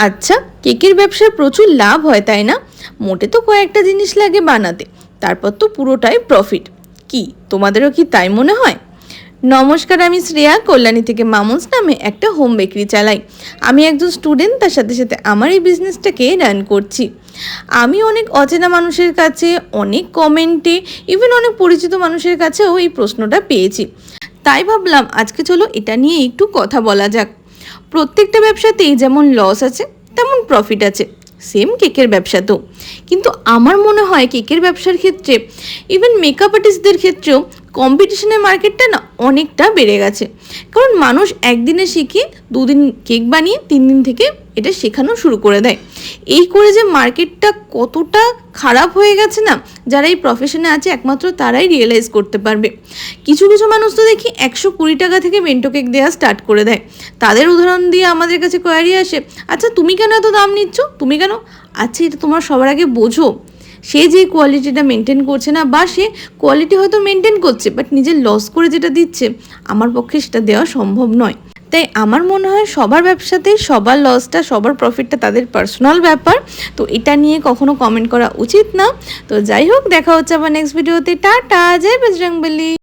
আচ্ছা, কেকের ব্যবসায় প্রচুর লাভ হয় তাই না? মোটে তো কয়েকটা জিনিস লাগে বানাতে, তারপর তো পুরোটাই প্রফিট। কি তোমাদেরও কি তাই মনে হয়? নমস্কার, আমি শ্রেয়া, কল্যাণী থেকে মামুন্স নামে একটা হোম বেকারি চালাই। আমি একজন স্টুডেন্ট, তার সাথে সাথে আমার এই বিজনেসটাকে রান করছি। আমি অনেক অচেনা মানুষের কাছে, অনেক কমেন্টে, ইভেন অনেক পরিচিত মানুষের কাছেও এই প্রশ্নটা পেয়েছি। তাই ভাবলাম আজকে চলো এটা নিয়ে একটু কথা বলা যাক। প্রত্যেকটা ব্যবসাতেই যেমন লস আছে তেমন প্রফিট আছে, সেম কেকের ব্যবসাতেও। কিন্তু আমার মনে হয় কেকের ব্যবসার ক্ষেত্রে, ইভেন মেকআপ আর্টিস্টদের ক্ষেত্রেও কম্পিটিশনের মার্কেটটা না অনেকটা বেড়ে গেছে। কারণ মানুষ একদিনে শিখে দুদিন কেক বানিয়ে 3 দিন থেকে এটা শেখানো শুরু করে দেয়। এই করে যে মার্কেটটা কতটা খারাপ হয়ে গেছে না, যারা এই প্রফেশনে আছে একমাত্র তারাই রিয়েলাইজ করতে পারবে। কিছু কিছু মানুষ তো দেখি 120 টাকা থেকে বেন্টো কেক দেওয়া স্টার্ট করে দেয়। তাদের উদাহরণ দিয়ে আমাদের কাছে কোয়ারি আসে, আচ্ছা তুমি কেন এত দাম নিচ্ছ, তুমি কেন? আচ্ছা, এটা তোমার সবার আগে বোঝো, সে যে কোয়ালিটিটা মেনটেন করছে না, বা সে কোয়ালিটি হয়তো মেনটেন করছে বাট নিজের লস করে যেটা দিচ্ছে, আমার পক্ষে সেটা দেওয়া সম্ভব নয়। তাই আমার মনে হয় সবার ব্যবসাতেই সবার লসটা সবার প্রফিটটা তাদের পার্সোনাল ব্যাপার। তো এটা নিয়ে কখনো কমেন্ট করা উচিত না। তো যাই হোক, দেখা হচ্ছে আবার নেক্সট ভিডিওতে। টাটা, জয় বজরংবলী।